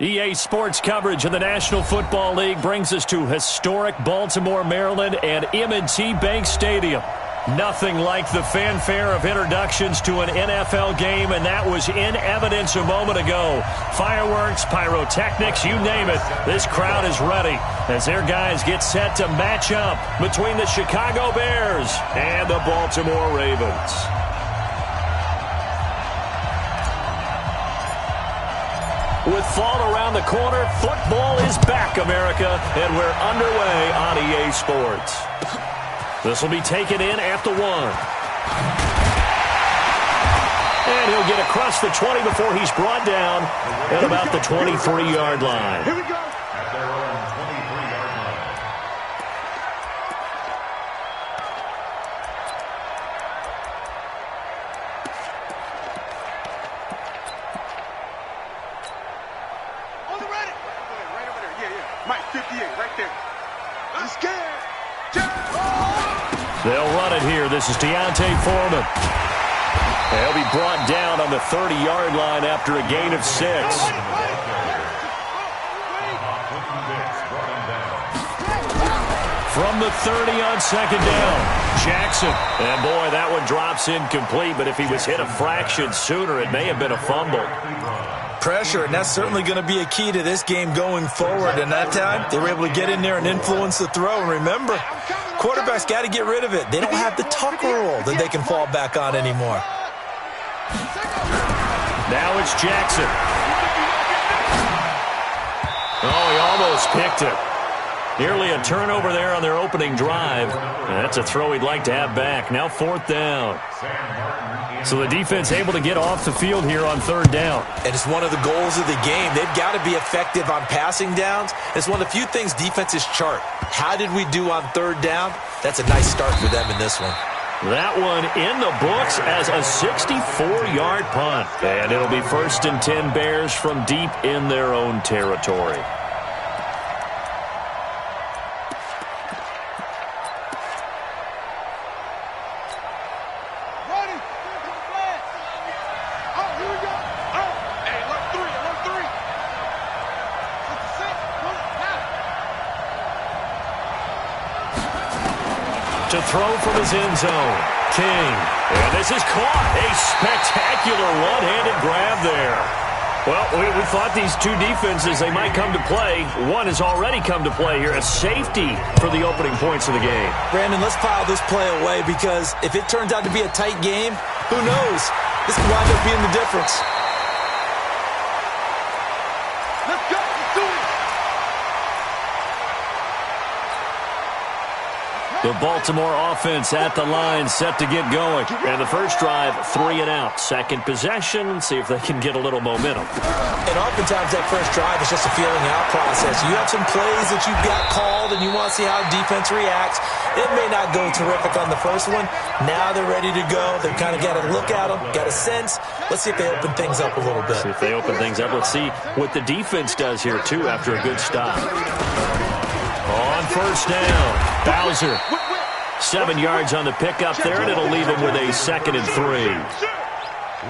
EA Sports coverage of the National Football League brings us to historic Baltimore, Maryland and M&T Bank Stadium. Nothing like the fanfare of introductions to an NFL game, and that was in evidence a moment ago. Fireworks, pyrotechnics, you name it. This crowd is ready as their guys get set to match up between the Chicago Bears and the Baltimore Ravens. With fall around the corner, football is back, America, and we're underway on EA Sports. This will be taken in at the 1. And he'll get across the 20 before he's brought down at about the 23-yard line. Here we go. They'll run it here. This is D'Onta Foreman. He'll be brought down on the 30-yard line after a gain of 6. From the 30 on second down, Jackson. And boy, that one drops incomplete, but if he was hit a fraction sooner, it may have been a fumble. Pressure, and that's certainly going to be a key to this game going forward. And that time, they were able to get in there and influence the throw. And remember, quarterbacks got to get rid of it. They don't have the tuck rule that they can fall back on anymore. Now it's Jackson. Oh, he almost picked it. Nearly a turnover there on their opening drive. And that's a throw he'd like to have back. Now 4th down. So the defense able to get off the field here on 3rd down. And it's one of the goals of the game. They've got to be effective on passing downs. It's one of the few things defenses chart. How did we do on 3rd down? That's a nice start for them in this one. That one in the books as a 64-yard punt. And it'll be 1st and 10 Bears from deep in their own territory. To throw from his end zone, King. And this is caught. A spectacular one-handed grab there. Well, we thought these two defenses, they might come to play. One has already come to play here, a safety for the opening points of the game. Brandon, let's file this play away because if it turns out to be a tight game, who knows? This could wind up being the difference. Let's go. Let's do it. The Baltimore offense at the line, set to get going. And the first drive, 3 and out. Second possession, see if they can get a little momentum. And oftentimes that first drive is just a feeling out process. You have some plays that you've got called and you want to see how defense reacts. It may not go terrific on the first one. Now they're ready to go. They've kind of got to look at them, got a sense. Let's see if they open things up a little bit. See if they open things up. Let's see what the defense does here, too, after a good stop. On first down, Bowser. 7 yards on the pickup there, and it'll leave him with a 2nd and 3.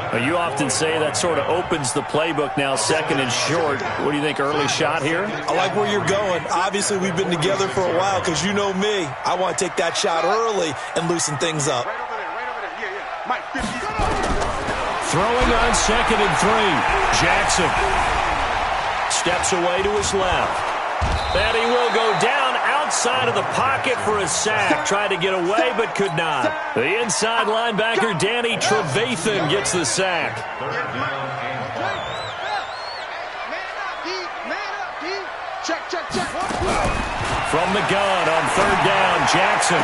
Well, you often say that sort of opens the playbook now, 2nd and short. What do you think, early shot here? I like where you're going. Obviously, we've been together for a while because you know me. I want to take that shot early and loosen things up. Right over there. Yeah. Mike, 50. Throwing on 2nd and 3. Jackson steps away to his left. And he will go down outside of the pocket for a sack. Tried to get away, but could not. The inside linebacker, Danny Trevathan, gets the sack. Check. From the gun on 3rd down, Jackson.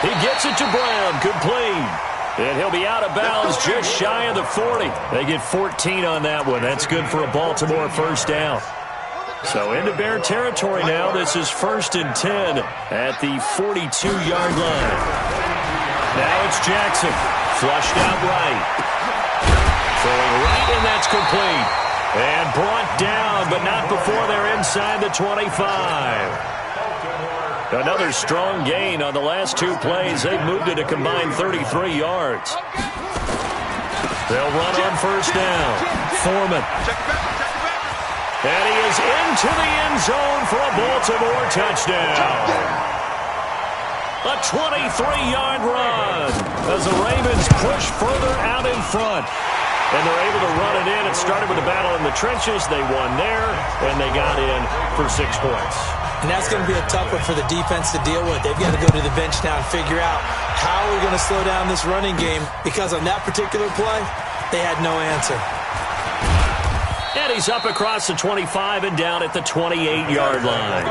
He gets it to Brown, complete. And he'll be out of bounds just shy of the 40. They get 14 on that one. That's good for a Baltimore first down. So into Bear territory now. This is 1st and 10 at the 42-yard line. Now it's Jackson. Flushed out right. Throwing right, and that's complete. And brought down, but not before they're inside the 25. Another strong gain on the last 2 plays. They've moved it a combined 33 yards. They'll run on first down. Foreman. And he is into the end zone for a Baltimore touchdown. A 23-yard run as the Ravens push further out in front. And they're able to run it in. It started with a battle in the trenches. They won there, and they got in for 6 points. And that's going to be a tough one for the defense to deal with. They've got to go to the bench now and figure out how we're going to slow down this running game, because on that particular play, they had no answer. And he's up across the 25 and down at the 28-yard line.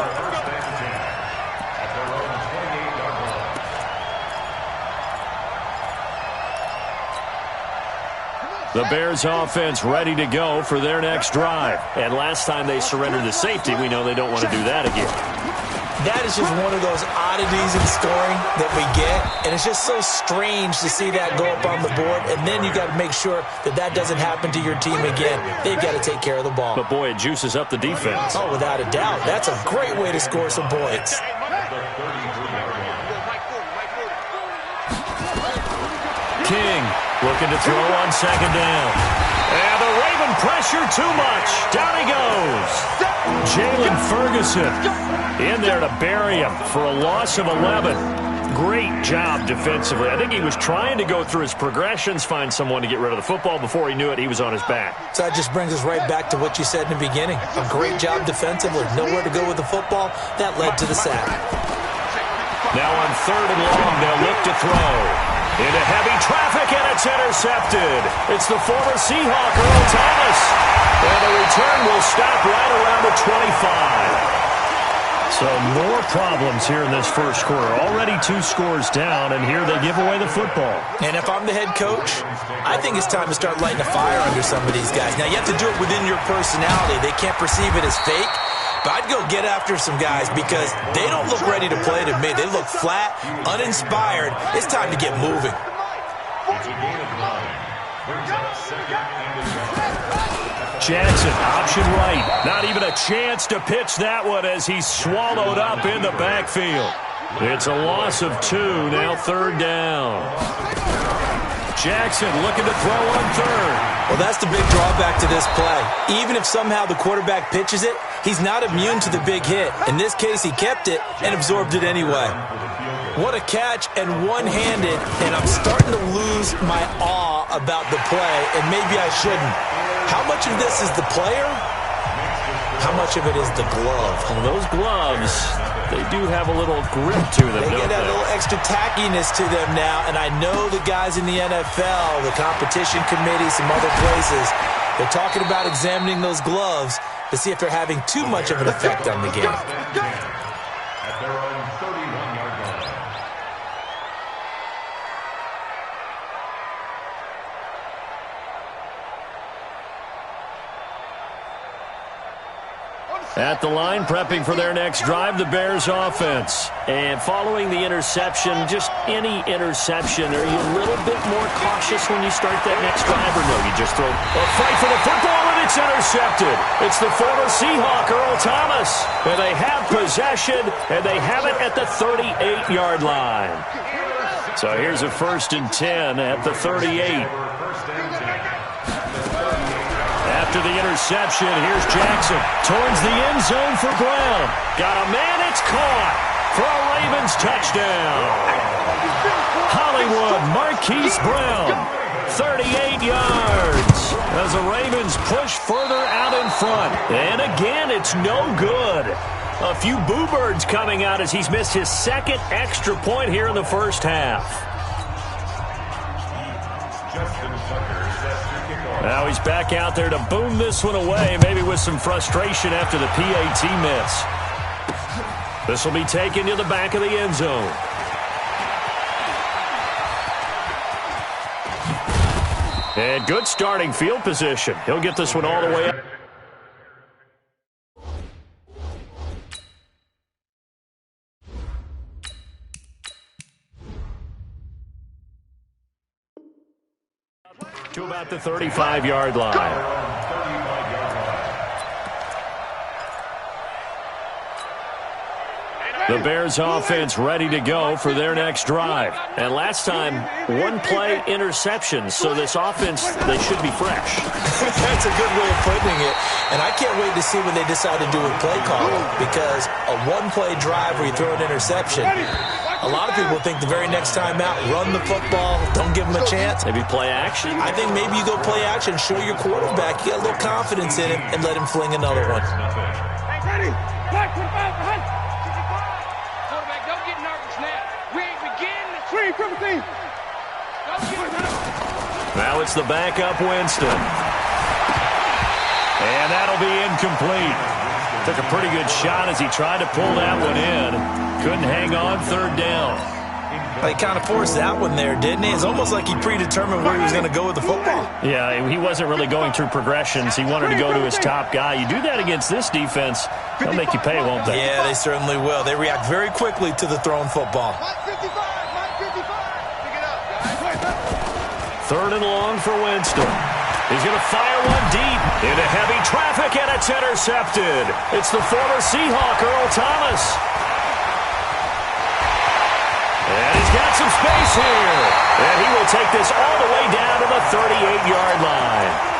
The Bears offense ready to go for their next drive. And last time they surrendered the safety, we know they don't want to do that again. That is just one of those oddities in scoring that we get. And it's just so strange to see that go up on the board. And then you got to make sure that that doesn't happen to your team again. They've got to take care of the ball. But, boy, it juices up the defense. Oh, without a doubt. That's a great way to score some points. King looking to throw on second down. And the Raven pressure too much. Down he goes. Jalen Ferguson in there to bury him for a loss of 11. Great job defensively. I think he was trying to go through his progressions, find someone to get rid of the football. Before he knew it, he was on his back. So that just brings us right back to what you said in the beginning. A great job defensively. Nowhere to go with the football. That led to the sack. Now on third and long, they'll look to throw. Into heavy traffic, and it's intercepted. It's the former Seahawk, Earl Thomas. And the return will stop right around the 25. So more problems here in this first quarter. Already 2 scores down, and here they give away the football. And if I'm the head coach, I think it's time to start lighting a fire under some of these guys. Now, you have to do it within your personality. They can't perceive it as fake. But I'd go get after some guys because they don't look ready to play to me. They look flat, uninspired. It's time to get moving. Jackson, option right. Not even a chance to pitch that one as he's swallowed up in the backfield. It's a loss of 2, now third down. Jackson looking to throw on third. Well, that's the big drawback to this play. Even if somehow the quarterback pitches it, he's not immune to the big hit. In this case, he kept it and absorbed it anyway. What a catch, and one-handed, and I'm starting to lose my awe about the play, and maybe I shouldn't. How much of this is the player? How much of it is the glove? Well, those gloves, they do have a little grip to them, They don't get that they? little extra tackiness to them now, and I know the guys in the NFL, the competition committee, some other places, they're talking about examining those gloves to see if they're having too much of an effect on the game. At their own 31-yard line. At the line, prepping for their next drive, the Bears offense. And following the interception, just any interception, are you a little bit more cautious when you start that next drive, or no? You just throw a fight for the football, and it's intercepted. It's the former Seahawk, Earl Thomas. And they have possession, and they have it at the 38-yard line. So here's a 1st and 10 at the 38. After the interception, here's Jackson towards the end zone for Brown. Got a man, it's caught for a Ravens touchdown. Hollywood Marquise Brown, 38 yards as the Ravens push further out in front. And again, it's no good. A few boo birds coming out as he's missed his 2nd extra point here in the first half. Now he's back out there to boom this one away, maybe with some frustration after the PAT miss. This will be taken to the back of the end zone. And good starting field position. He'll get this one all the way up. To about the 35-yard line. The Bears offense ready to go for their next drive. And last time, one play interception. So this offense, they should be fresh. That's a good way of putting it. And I can't wait to see what they decide to do with play calling, because a one-play drive where you throw an interception, a lot of people think the very next time out, run the football, don't give them a chance. Maybe play action? I think maybe you go play action, show your quarterback, you get a little confidence in him, and let him fling another one. Ready? Quarterback, don't get nervous now. We ain't beginning to swing from the team. Now it's the backup Winston. And that'll be incomplete. Took a pretty good shot as he tried to pull that one in. Couldn't hang on third down. He kind of forced that one there, didn't he? It's almost like he predetermined where he was going to go with the football. Yeah, he wasn't really going through progressions. He wanted to go to his top guy. You do that against this defense, they'll make you pay, won't they? Yeah, they certainly will. They react very quickly to the thrown football. Third and long for Winston. He's going to fire one deep into heavy traffic, and it's intercepted. It's the former Seahawk, Earl Thomas. And he's got some space here. And he will take this all the way down to the 38-yard line.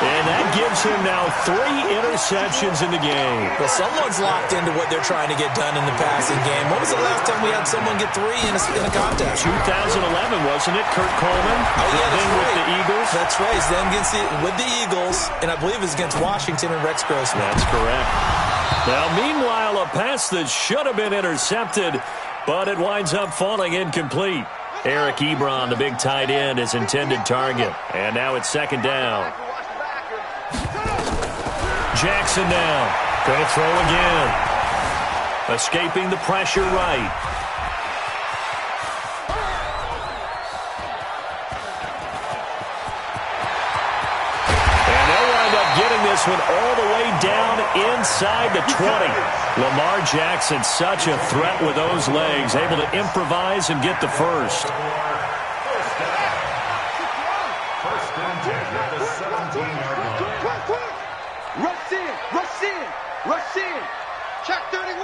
And that gives him now 3 interceptions in the game. Well, someone's locked into what they're trying to get done in the passing game. When was the last time we had someone get 3 in a contest? 2011, wasn't it? Kurt Coleman? Oh, yeah, that's right. With the Eagles? That's right. It's then with the Eagles, and I believe it's against Washington and Rex Grossman. That's correct. Now, meanwhile, a pass that should have been intercepted, but it winds up falling incomplete. Eric Ebron, the big tight end, is intended target. And now it's second down. Jackson now. Going to throw again. Escaping the pressure right. And they'll wind up getting this one all the way down inside the 20. Lamar Jackson, such a threat with those legs, able to improvise and get the first. Rush in. Check 31.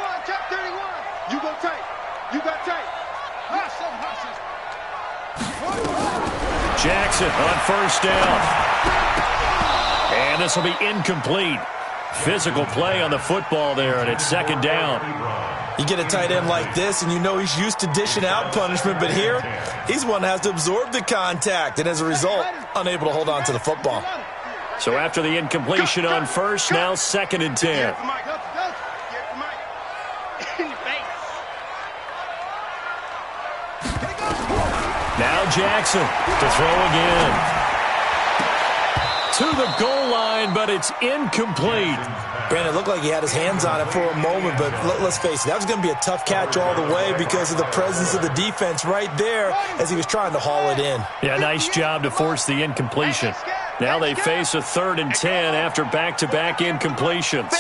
You go tight. You got tight. Jackson on first down. And this will be incomplete. Physical play on the football there, and it's second down. You get a tight end like this, and you know he's used to dishing out punishment, but here, he's one that has to absorb the contact, and as a result, unable to hold on to the football. So after the incompletion on first, now second and 10. Now Jackson to throw again. To the goal line, but it's incomplete. Brandon, it looked like he had his hands on it for a moment, but let's face it, that was going to be a tough catch all the way because of the presence of the defense right there as he was trying to haul it in. Yeah, nice job to force the incompletion. Now they face a 3rd and 10 after back-to-back incompletions.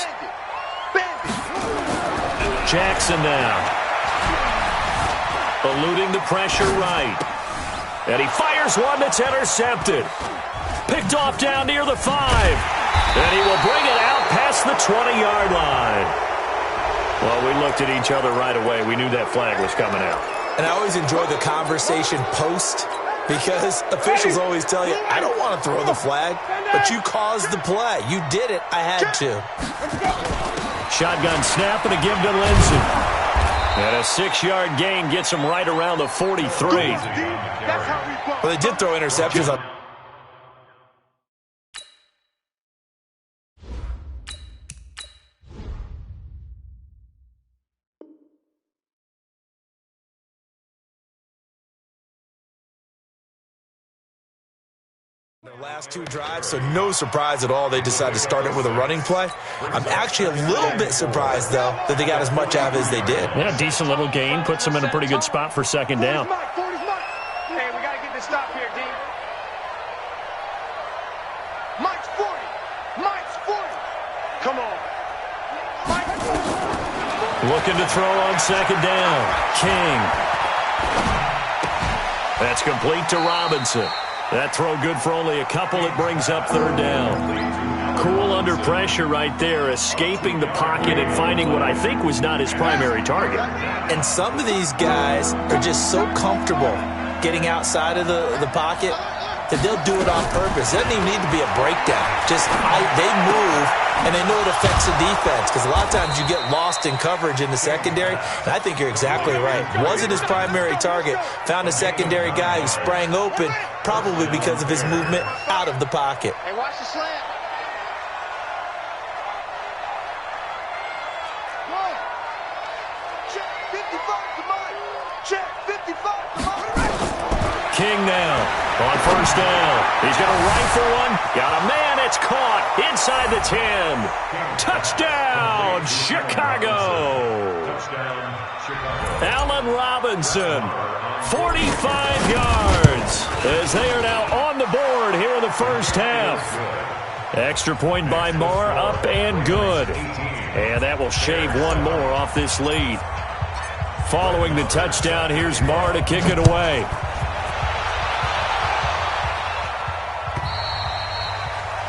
Jackson now. Eluding the pressure right. And he fires one that's intercepted. Picked off down near the 5. And he will bring it out past the 20-yard line. Well, we looked at each other right away. We knew that flag was coming out. And I always enjoy the conversation post because officials always tell you, I don't want to throw the flag, but you caused the play. You did it. I had to. Shotgun snap and a give to Lindsey. And a 6-yard gain gets him right around the 43. Well, they did throw interceptions on. Their last 2 drives, so no surprise at all they decided to start it with a running play. I'm actually a little bit surprised, though, that they got as much out of it as they did. Yeah, decent little gain. Puts them in a pretty good spot for second down. Hey, we got to get this stop here, D. Mike's 40. Mike's 40. Come on. Mike's 40. Looking to throw on second down. King. That's complete to Robinson. That throw good for only a couple. It brings up 3rd down. cool under pressure right there, escaping the pocket and finding what I think was not his primary target. And some of these guys are just so comfortable getting outside of the pocket that they'll do it on purpose. It doesn't even need to be a breakdown. Just they move, and they know it affects the defense, because a lot of times you get lost in coverage in the secondary, and I think you're exactly right. Wasn't his primary target. Found a secondary guy who sprang open, probably because of his movement out of the pocket. Hey, watch the slant. One. Check 55 to mine. Check 55 to mine. King now on first down. He's going to rifle one. Got a man. It's caught inside the 10. Touchdown, Chicago. Allen Robinson, 45 yards, as they are now on the board here in the first half. Extra point by Marr, up and good. And that will shave one more off this lead. Following the touchdown, here's Marr to kick it away.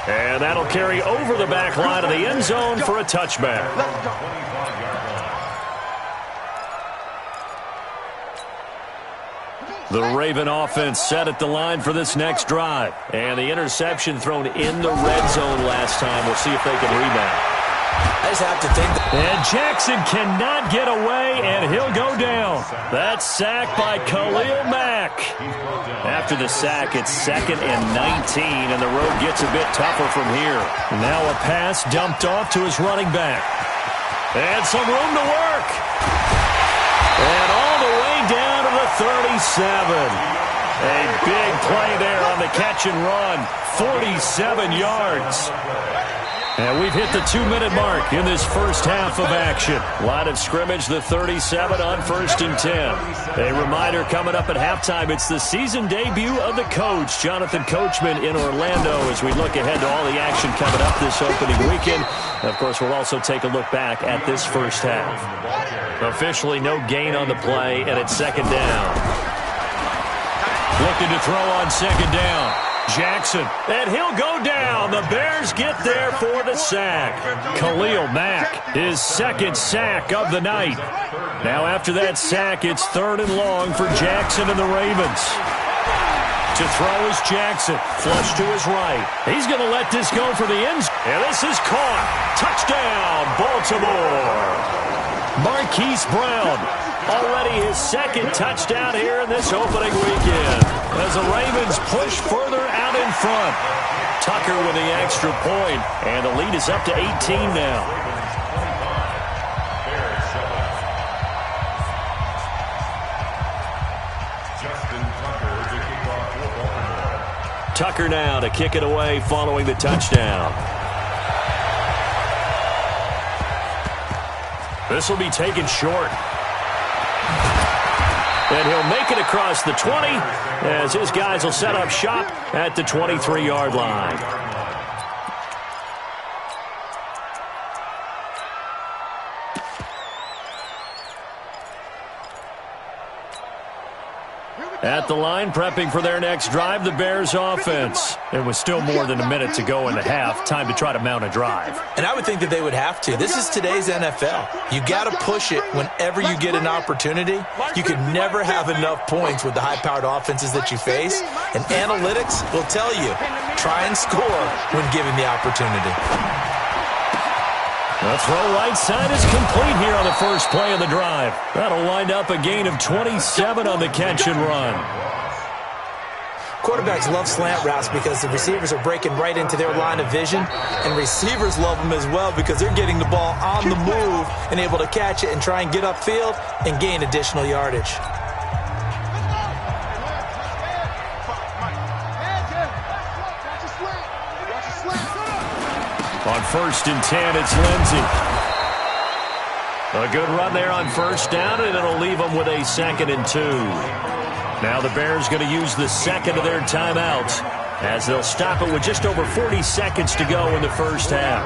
And that'll carry over the back line of the end zone for a touchback. The Raven offense set at the line for this next drive. And the interception thrown in the red zone last time. We'll see if they can rebound. I just have to think that. And Jackson cannot get away, and he'll go down. That's sacked by Khalil Mack. After the sack, it's 2nd and 19, and the road gets a bit tougher from here. Now a pass dumped off to his running back. And some room to work. And all the way down to the 37. A big play there on the catch and run. 47 yards. And we've hit the 2-minute mark in this first half of action. Line of scrimmage, the 37 on 1st and 10. A reminder coming up at halftime, it's the season debut of the coach, Jonathan Coachman, in Orlando, as we look ahead to all the action coming up this opening weekend. And of course, we'll also take a look back at this first half. Officially no gain on the play, and it's 2nd down. Looking to throw on 2nd down. Jackson, and he'll go down. The Bears get there for the sack. Khalil Mack, his 2nd sack of the night. Now after that sack, it's 3rd and long for Jackson and the Ravens. To throw is Jackson, flush to his right. He's going to let this go for the end zone. And this is caught. Touchdown, Baltimore. Marquise Brown, already his 2nd touchdown here in this opening weekend, as the Ravens push further out in front. Tucker with the extra point, and the lead is up to 18 now. Tucker now to kick it away following the touchdown. This will be taken short. And he'll make it across the 20 as his guys will set up shop at the 23-yard line. At the line, prepping for their next drive, the Bears offense. It was still more than a minute to go in the half. Time to try to mount a drive. And I would think that they would have to. This is today's NFL. You got to push it whenever you get an opportunity. You can never have enough points with the high-powered offenses that you face. And analytics will tell you, try and score when given the opportunity. The throw right side is complete here on the first play of the drive. That'll wind up a gain of 27 on the catch and run. Quarterbacks love slant routes because the receivers are breaking right into their line of vision, and receivers love them as well because they're getting the ball on the move and able to catch it and try and get upfield and gain additional yardage. On 1st and 10, it's Lindsey. A good run there on 1st down, and it'll leave them with a 2nd and 2. Now the Bears going to use the 2nd of their timeouts as they'll stop it with just over 40 seconds to go in the first half.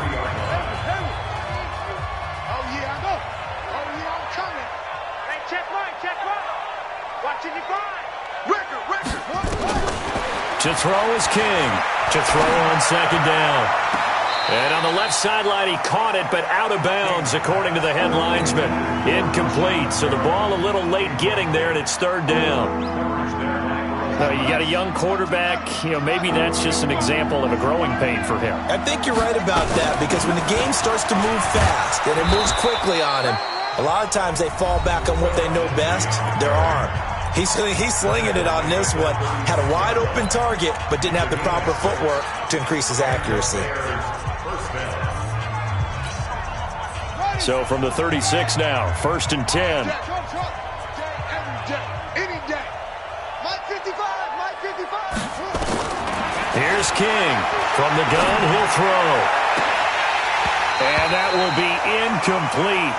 To throw is King. To throw on 2nd down. And on the left sideline, he caught it, but out of bounds, according to the head linesman. Incomplete, so the ball a little late getting there, and it's third down. You got a young quarterback. Maybe that's just an example of a growing pain for him. I think you're right about that, because when the game starts to move fast and it moves quickly on him, a lot of times they fall back on what they know best, their arm. He's slinging it on this one. Had a wide-open target, but didn't have the proper footwork to increase his accuracy. So from the 36 now, 1st and 10. Here's King. From the gun, he'll throw. And that will be incomplete.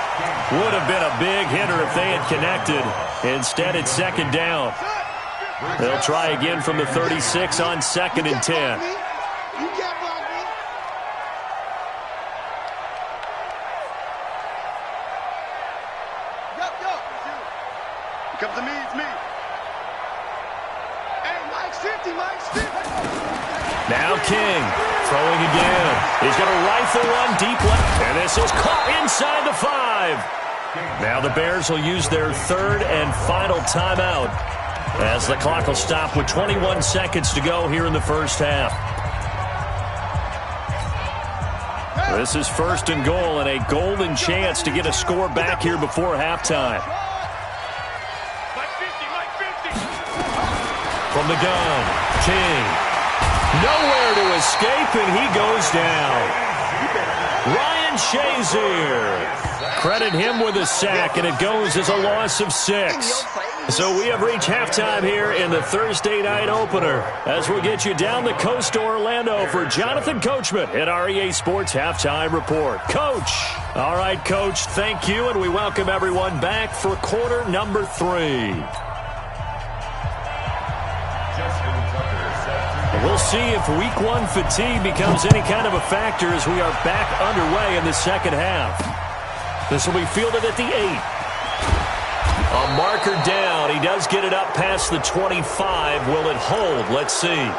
Would have been a big hitter if they had connected. Instead, it's second down. They'll try again from the 36 on 2nd and 10. Comes to me, it's me. Hey, Mike's 50, Mike's 50. Now King, throwing again. He's going to rifle one deep left. And this is caught inside the 5. Now the Bears will use their 3rd and final timeout as the clock will stop with 21 seconds to go here in the first half. This is 1st and goal and a golden chance to get a score back here before halftime. From the gun, King. Nowhere to escape, and he goes down. Ryan Shazier. Credit him with a sack, and it goes as a loss of 6. So we have reached halftime here in the Thursday night opener as we'll get you down the coast to Orlando for Jonathan Coachman at our EA Sports Halftime Report. Coach. All right, Coach, thank you, and we welcome everyone back for quarter number 3. We'll see if week 1 fatigue becomes any kind of a factor as we are back underway in the second half. This will be fielded at the 8. A marker down. He does get it up past the 25. Will it hold? Let's see.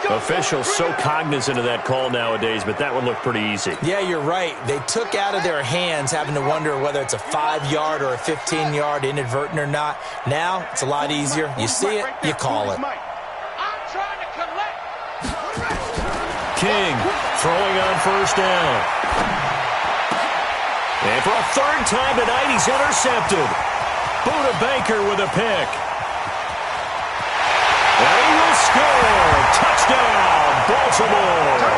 Officials so cognizant of that call nowadays, but that one looked pretty easy. Yeah, you're right. They took out of their hands having to wonder whether it's a 5-yard or a 15-yard inadvertent or not. Now, it's a lot easier. You see it, you call it. King throwing on 1st down. And for a 3rd time tonight, he's intercepted. Buda Baker with a pick. And he will score. Touchdown, Baltimore.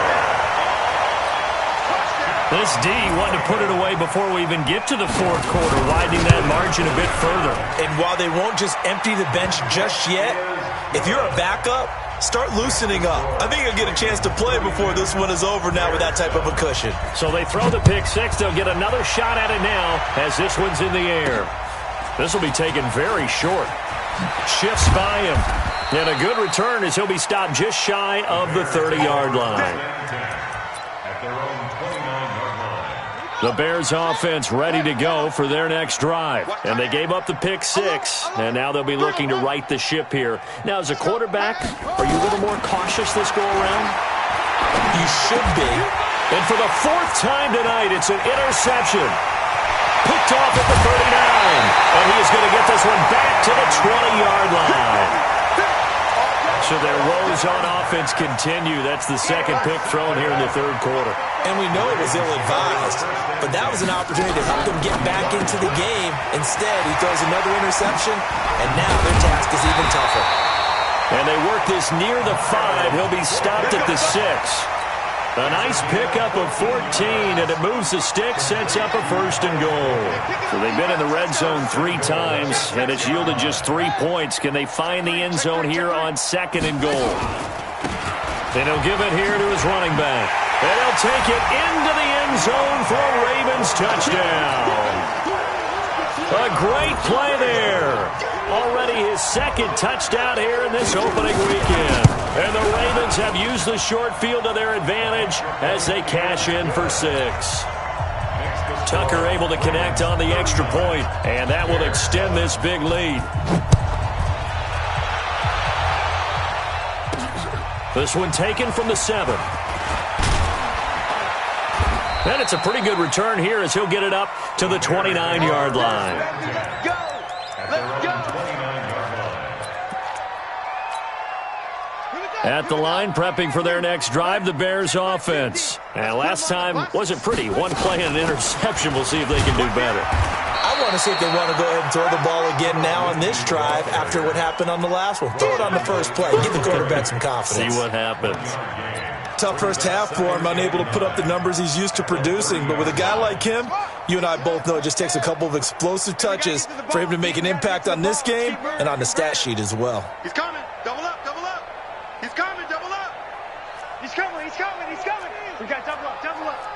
This D wanted to put it away before we even get to the 4th quarter, widening that margin a bit further. And while they won't just empty the bench just yet, if you're a backup, start loosening up. I think you'll get a chance to play before this one is over now with that type of a cushion. So they throw the pick 6. They'll get another shot at it now as this one's in the air. This will be taken very short. Shifts by him. And a good return as he'll be stopped just shy of the 30-yard line. The Bears offense ready to go for their next drive. And they gave up the pick 6, and now they'll be looking to right the ship here. Now, as a quarterback, are you a little more cautious this go-around? You should be. And for the 4th time tonight, it's an interception. Picked off at the 39. And he is going to get this one back to the 20-yard line. So their woes on offense continue. That's the 2nd pick thrown here in the 3rd quarter. And we know it was ill-advised, but that was an opportunity to help them get back into the game. Instead, he throws another interception, and now their task is even tougher. And they work this near the 5. He'll be stopped at the 6. A nice pickup of 14, and it moves the stick, sets up a 1st and goal. So they've been in the red zone 3 times, and it's yielded just 3 points. Can they find the end zone here on 2nd and goal? And he'll give it here to his running back. And he'll take it into the end zone for a Ravens touchdown. A great play there. Already his 2nd touchdown here in this opening weekend. And the Ravens have used the short field to their advantage as they cash in for 6. Tucker able to connect on the extra point, and that will extend this big lead. This one taken from the 7. And it's a pretty good return here as he'll get it up to the 29-yard line. Go! Let's go! At the line, prepping for their next drive, the Bears offense. And last time wasn't pretty. One play and an interception. We'll see if they can do better. I want to see if they want to go ahead and throw the ball again now on this drive after what happened on the last one. Throw it on the first play. Give the quarterback some confidence. See what happens. Tough first half for him, unable to put up the numbers he's used to producing. But with a guy like him, you and I both know it just takes a couple of explosive touches for him to make an impact on this game and on the stat sheet as well. He's coming. Double up, double up. He's coming, double up. He's coming, he's coming, he's coming. We got double up, double up.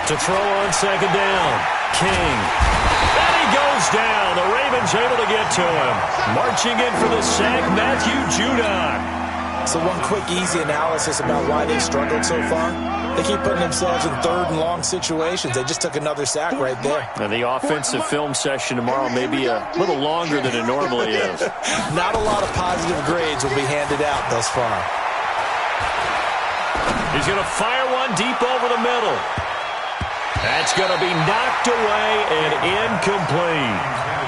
To throw on second down, King. And he goes down. The Ravens able to get to him. Marching in for the sack, Matthew Judon. So one quick, easy analysis about why they struggled so far. They keep putting themselves in third and long situations. They just took another sack right there. And the offensive film session tomorrow may be a little longer than it normally is. Not a lot of positive grades will be handed out thus far. He's going to fire one deep over the middle. That's going to be knocked away and incomplete.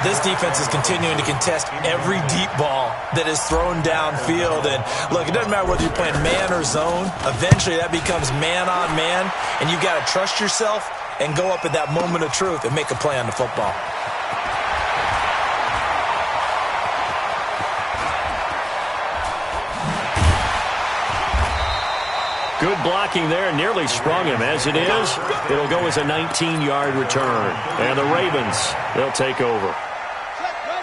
This defense is continuing to contest every deep ball that is thrown downfield. And, look, it doesn't matter whether you're playing man or zone. Eventually, that becomes man on man, and you've got to trust yourself and go up at that moment of truth and make a play on the football. Good blocking there, nearly sprung him. As it is, it'll go as a 19-yard return. And the Ravens, they'll take over.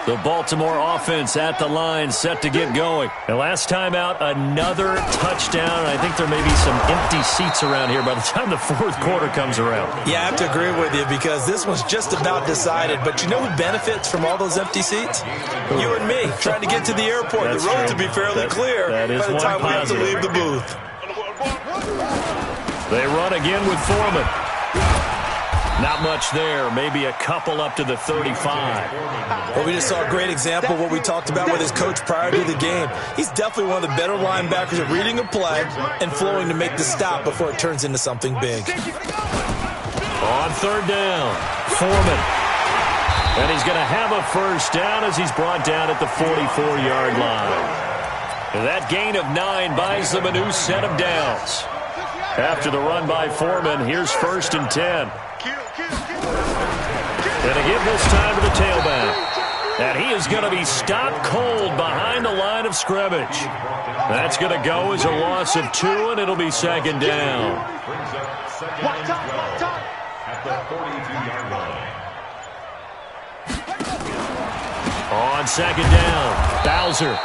The Baltimore offense at the line, set to get going. And last time out, another touchdown. I think there may be some empty seats around here by the time the fourth quarter comes around. Yeah, I have to agree with you because this one's just about decided. But you know who benefits from all those empty seats? You and me, trying to get to the airport. That's the road true. to be fairly clear by the time we have to leave the booth. They run again with Foreman. Not much there. Maybe a couple up to the 35. Well, we just saw a great example of what we talked about with his coach prior to the game. He's definitely one of the better linebackers at reading a play and flowing to make the stop before it turns into something big. On third down, Foreman. And he's going to have a first down as he's brought down at the 44-yard line. And that gain of 9 buys them a new set of downs. After the run by Foreman, here's 1st and 10. And again this time to the tailback. And he is going to be stopped cold behind the line of scrimmage. That's going to go as a loss of 2, and it'll be second down. At the 42-yard line. On second down, Bowser.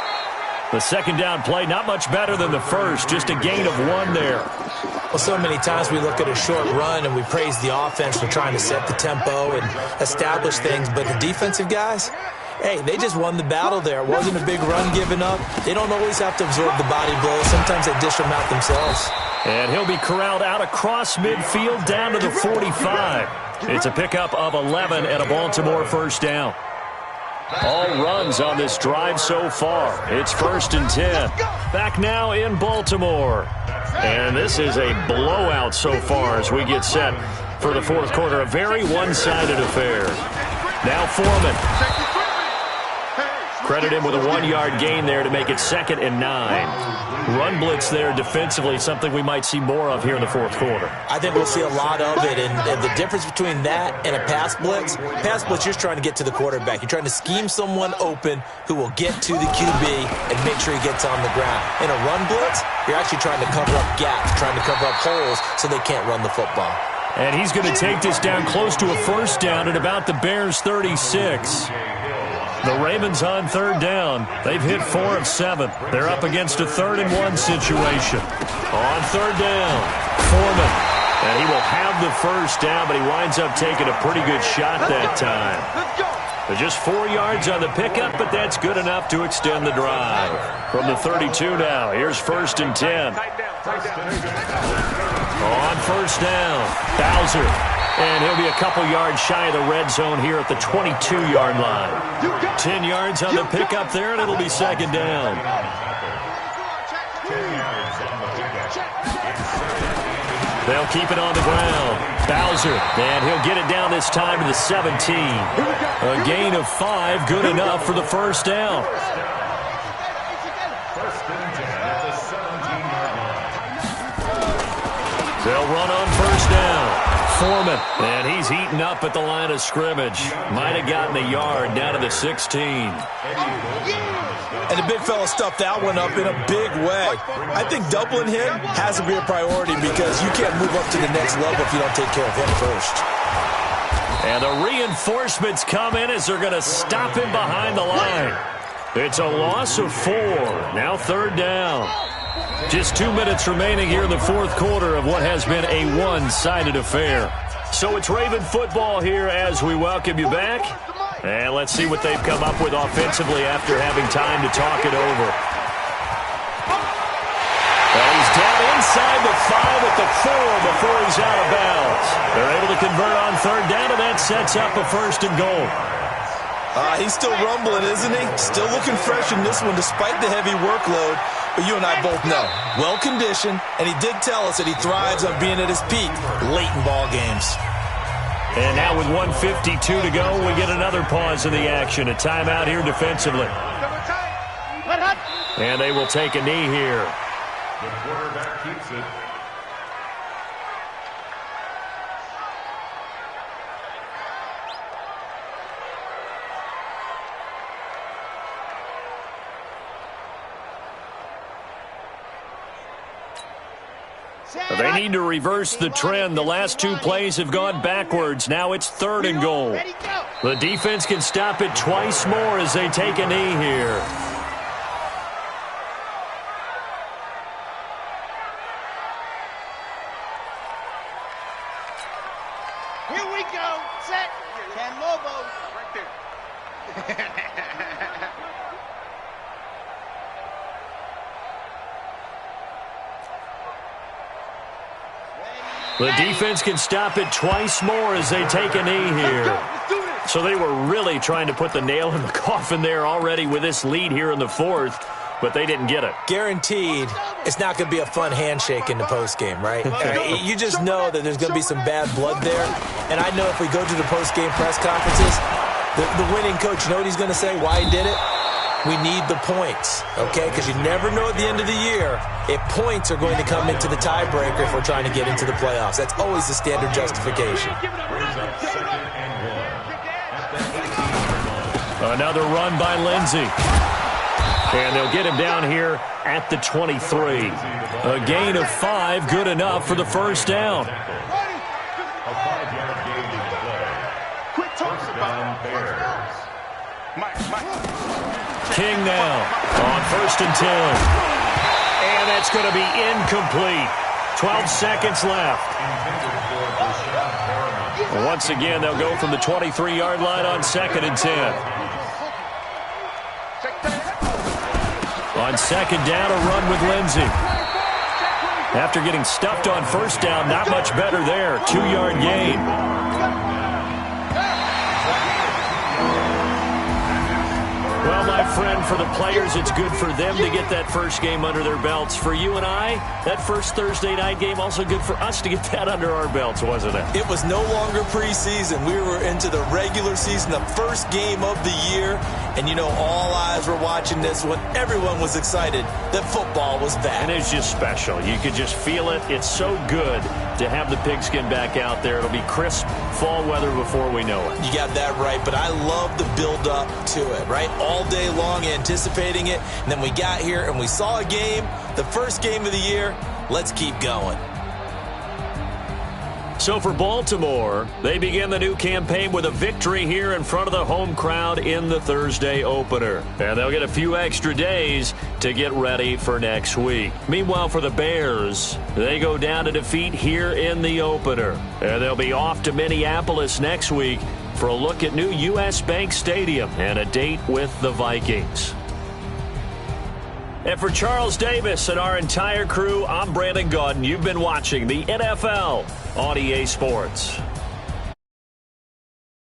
The second down play, not much better than the first, just a gain of 1 there. Well, so many times we look at a short run and we praise the offense for trying to set the tempo and establish things, but the defensive guys, hey, they just won the battle there. It wasn't a big run given up. They don't always have to absorb the body blows. Sometimes they dish them out themselves. And he'll be corralled out across midfield down to the 45. It's a pickup of 11 and a Baltimore first down. All runs on this drive so far. It's 1st and 10. Back now in Baltimore. And this is a blowout so far as we get set for the fourth quarter. A very one-sided affair. Now Foreman. Credit him with a 1-yard gain there to make it 2nd and 9. Run blitz there defensively, something we might see more of here in the fourth quarter. I think we'll see a lot of it, and the difference between that and a pass blitz, you're just trying to get to the quarterback. You're trying to scheme someone open who will get to the QB and make sure he gets on the ground. In a run blitz, you're actually trying to cover up gaps, trying to cover up holes so they can't run the football. And he's going to take this down close to a first down at about the Bears' 36. The Ravens on third down. They've hit 4 of 7. They're up against a 3rd and 1 situation. On third down, Foreman. And he will have the first down, but he winds up taking a pretty good shot that time. But just 4 yards on the pickup, but that's good enough to extend the drive. From the 32 now, here's 1st and 10. On first down, Bowser. And he'll be a couple yards shy of the red zone here at the 22-yard line. 10 yards on the pickup there, and it'll be second down. They'll keep it on the ground. Bowser, and he'll get it down this time to the 17. A gain of 5, good enough for the first down. They'll run on first down. Foreman, and he's eaten up at the line of scrimmage. Might have gotten a yard down to the 16. And the big fella stuffed that one up in a big way. I think doubling him has to be a priority because you can't move up to the next level if you don't take care of him first. And the reinforcements come in as they're going to stop him behind the line. It's a loss of 4. Now third down. Just 2 minutes remaining here in the fourth quarter of what has been a one-sided affair. So it's Raven football here as we welcome you back. And let's see what they've come up with offensively after having time to talk it over. Well, he's down inside the 5 at the 4 before he's out of bounds. They're able to convert on third down, and that sets up a first and goal. He's still rumbling, isn't he? Still looking fresh in this one despite the heavy workload. But you and I both know, well-conditioned, and he did tell us that he thrives on being at his peak late in ball games. And now with 1:52 to go, we get another pause in the action. A timeout here defensively. And they will take a knee here. The quarterback keeps it. They need to reverse the trend. The last 2 plays have gone backwards. Now it's third and goal. The defense can stop it twice more as they take a knee here. Here we go. Set. Ken Lobo. Right there. The defense can stop it twice more as they take a knee here. So they were really trying to put the nail in the coffin there already with this lead here in the fourth, but they didn't get it. Guaranteed, it's not going to be a fun handshake in the postgame, right? You just know that there's going to be some bad blood there. And I know if we go to the postgame press conferences, the winning coach, you know what he's going to say, why he did it? We need the points, okay? Because you never know at the end of the year if points are going to come into the tiebreaker if we're trying to get into the playoffs. That's always the standard justification. Another run by Lindsey. And they'll get him down here at the 23. A gain of 5, good enough for the first down. A 5-yard gain to play. Quit talking about it. Mike. King now on first and 10. And that's going to be incomplete. 12 seconds left. Once again, they'll go from the 23-yard line on second and 10. On second down, a run with Lindsey. After getting stuffed on first down, not much better there. 2-yard gain. Well, my friend, for the players, it's good for them to get that first game under their belts. For you and I, that first Thursday night game, also good for us to get that under our belts, wasn't it? It was no longer preseason. We were into the regular season, the first game of the year. And, you know, all eyes were watching this when everyone was excited that football was back. And it's just special. You could just feel it. It's so good to have the pigskin back out there. It'll be crisp fall weather before we know it. You got that right, but I love the build-up to it, right? All day long anticipating it, and then we got here and we saw a game, the first game of the year. Let's keep going. So for Baltimore, they begin the new campaign with a victory here in front of the home crowd in the Thursday opener. And they'll get a few extra days to get ready for next week. Meanwhile, for the Bears, they go down to defeat here in the opener. And they'll be off to Minneapolis next week for a look at new U.S. Bank Stadium and a date with the Vikings. And for Charles Davis and our entire crew, I'm Brandon Gaudin. You've been watching the NFL on EA Sports.